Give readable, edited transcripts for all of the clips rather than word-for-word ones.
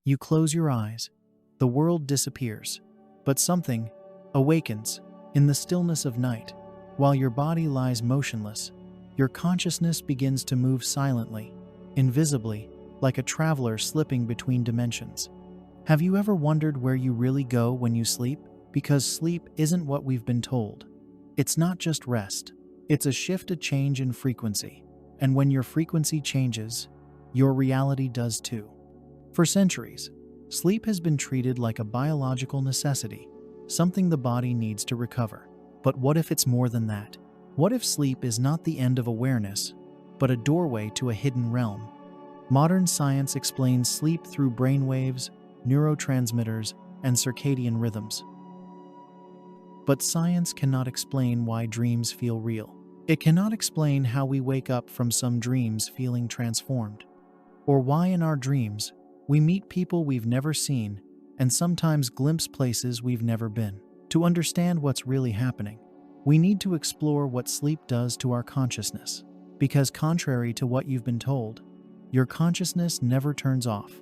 You close your eyes. The world disappears. But something awakens in the stillness of night. While your body lies motionless, your consciousness begins to move silently, invisibly, like a traveler slipping between dimensions. Have you ever wondered where you really go when you sleep? Because sleep isn't what we've been told. It's not just rest. It's a shift, a change in frequency. And when your frequency changes, your reality does too. For centuries, sleep has been treated like a biological necessity, something the body needs to recover. But what if it's more than that? What if sleep is not the end of awareness, but a doorway to a hidden realm? Modern science explains sleep through brainwaves, neurotransmitters, and circadian rhythms. But science cannot explain why dreams feel real. It cannot explain how we wake up from some dreams feeling transformed, or why in our dreams we meet people we've never seen and sometimes glimpse places we've never been. To understand what's really happening, we need to explore what sleep does to our consciousness. Because contrary to what you've been told, your consciousness never turns off.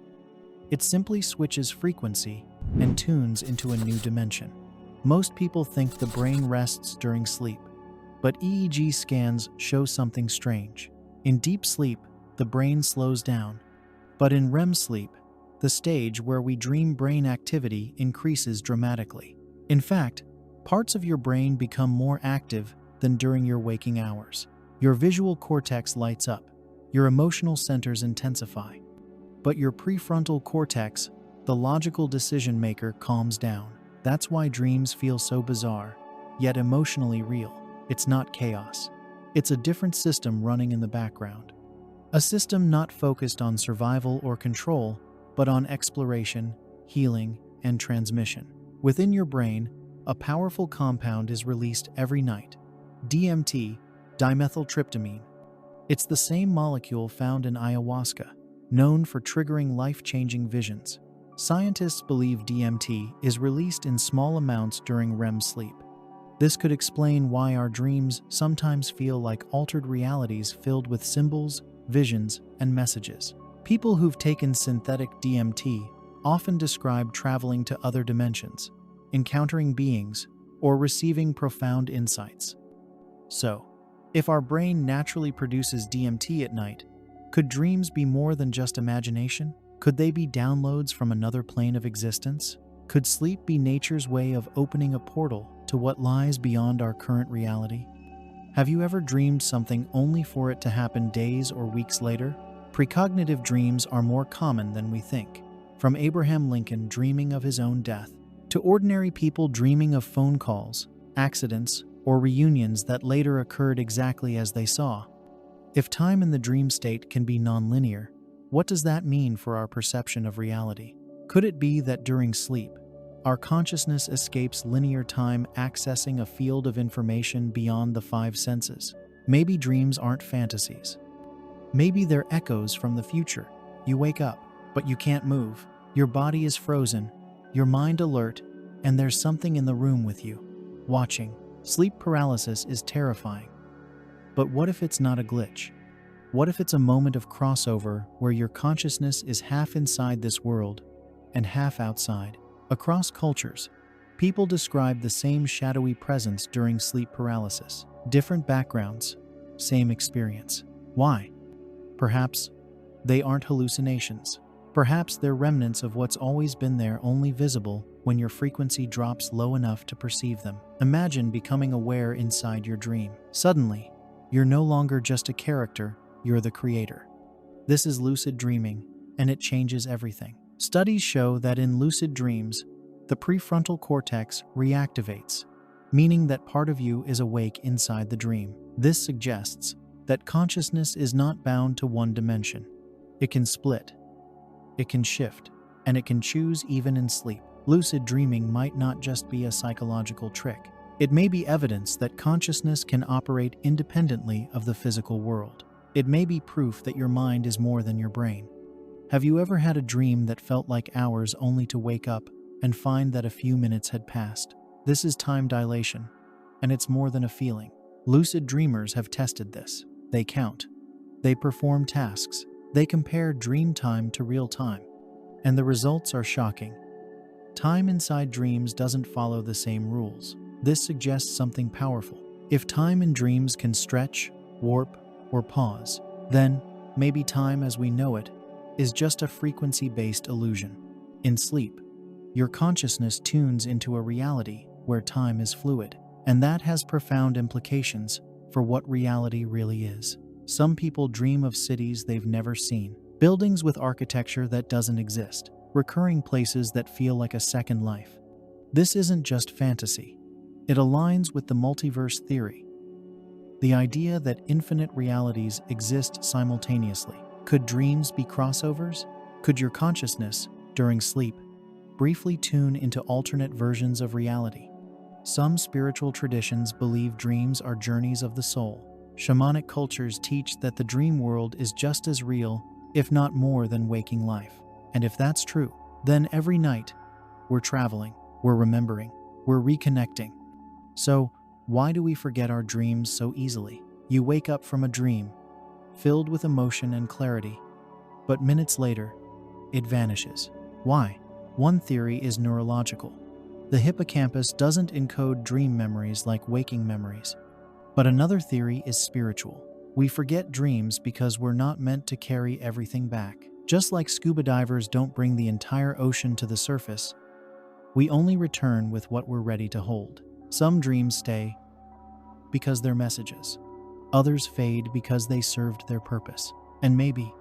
It simply switches frequency and tunes into a new dimension. Most people think the brain rests during sleep, but EEG scans show something strange. In deep sleep, the brain slows down, but in REM sleep, the stage where we dream, brain activity increases dramatically. In fact, parts of your brain become more active than during your waking hours. Your visual cortex lights up, your emotional centers intensify, but your prefrontal cortex, the logical decision maker, calms down. That's why dreams feel so bizarre, yet emotionally real. It's not chaos. It's a different system running in the background. A system not focused on survival or control, but on exploration, healing, and transmission. Within your brain, a powerful compound is released every night. DMT, dimethyltryptamine. It's the same molecule found in ayahuasca, known for triggering life-changing visions. Scientists believe DMT is released in small amounts during REM sleep. This could explain why our dreams sometimes feel like altered realities filled with symbols, visions, and messages. People who've taken synthetic DMT often describe traveling to other dimensions, encountering beings, or receiving profound insights. So, if our brain naturally produces DMT at night, could dreams be more than just imagination? Could they be downloads from another plane of existence? Could sleep be nature's way of opening a portal to what lies beyond our current reality? Have you ever dreamed something only for it to happen days or weeks later? Precognitive dreams are more common than we think. From Abraham Lincoln dreaming of his own death, to ordinary people dreaming of phone calls, accidents, or reunions that later occurred exactly as they saw. If time in the dream state can be nonlinear, what does that mean for our perception of reality? Could it be that during sleep, our consciousness escapes linear time, accessing a field of information beyond the five senses? Maybe dreams aren't fantasies. Maybe they're echoes from the future. You wake up, but you can't move. Your body is frozen, your mind alert, and there's something in the room with you, watching. Sleep paralysis is terrifying. But what if it's not a glitch? What if it's a moment of crossover where your consciousness is half inside this world and half outside? Across cultures, people describe the same shadowy presence during sleep paralysis. Different backgrounds, same experience. Why? Perhaps they aren't hallucinations. Perhaps they're remnants of what's always been there, only visible when your frequency drops low enough to perceive them. Imagine becoming aware inside your dream. Suddenly, you're no longer just a character, you're the creator. This is lucid dreaming, and it changes everything. Studies show that in lucid dreams, the prefrontal cortex reactivates, meaning that part of you is awake inside the dream. This suggests that consciousness is not bound to one dimension. It can split, it can shift, and it can choose even in sleep. Lucid dreaming might not just be a psychological trick. It may be evidence that consciousness can operate independently of the physical world. It may be proof that your mind is more than your brain. Have you ever had a dream that felt like hours only to wake up and find that a few minutes had passed? This is time dilation, and it's more than a feeling. Lucid dreamers have tested this. They count. They perform tasks. They compare dream time to real time. and the results are shocking. Time inside dreams doesn't follow the same rules. This suggests something powerful. If time in dreams can stretch, warp, or pause, then maybe time as we know it is just a frequency-based illusion. In sleep, your consciousness tunes into a reality where time is fluid, and that has profound implications for what reality really is. Some people dream of cities they've never seen, buildings with architecture that doesn't exist, recurring places that feel like a second life. This isn't just fantasy. It aligns with the multiverse theory, the idea that infinite realities exist simultaneously. Could dreams be crossovers? Could your consciousness, during sleep, briefly tune into alternate versions of reality? Some spiritual traditions believe dreams are journeys of the soul. Shamanic cultures teach that the dream world is just as real, if not more, than waking life. And if that's true, then every night, we're traveling, we're remembering, we're reconnecting. So, why do we forget our dreams so easily? You wake up from a dream, filled with emotion and clarity, but minutes later, it vanishes. Why? One theory is neurological. The hippocampus doesn't encode dream memories like waking memories. But another theory is spiritual. We forget dreams because we're not meant to carry everything back. Just like scuba divers don't bring the entire ocean to the surface, we only return with what we're ready to hold. Some dreams stay because they're messages. Others fade because they served their purpose. And maybe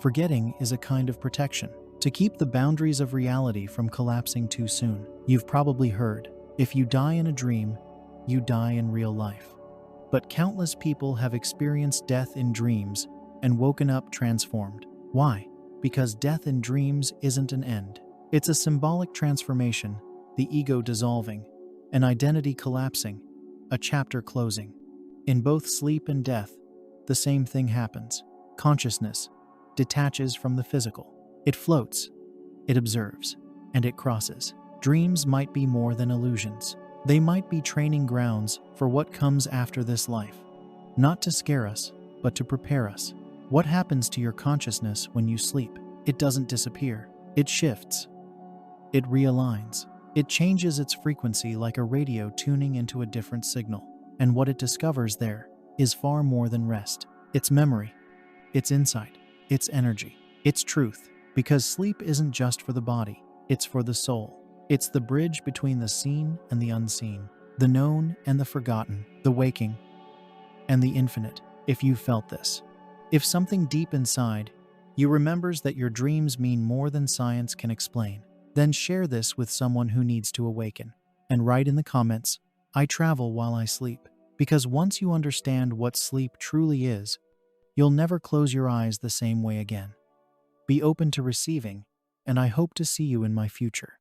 forgetting is a kind of protection to keep the boundaries of reality from collapsing too soon. You've probably heard, if you die in a dream, you die in real life. But countless people have experienced death in dreams and woken up transformed. Why? Because death in dreams isn't an end. It's a symbolic transformation, the ego dissolving, an identity collapsing, a chapter closing. In both sleep and death, the same thing happens. Consciousness detaches from the physical. It floats, it observes, and it crosses. Dreams might be more than illusions. They might be training grounds for what comes after this life. Not to scare us, but to prepare us. What happens to your consciousness when you sleep? It doesn't disappear. It shifts. It realigns. It changes its frequency like a radio tuning into a different signal. And what it discovers there is far more than rest. It's memory. It's insight. It's energy. It's truth. Because sleep isn't just for the body. It's for the soul. It's the bridge between the seen and the unseen, the known and the forgotten, the waking and the infinite. If you felt this, if something deep inside you remembers that your dreams mean more than science can explain, then share this with someone who needs to awaken. And write in the comments, I travel while I sleep. Because once you understand what sleep truly is, you'll never close your eyes the same way again. Be open to receiving, and I hope to see you in my future.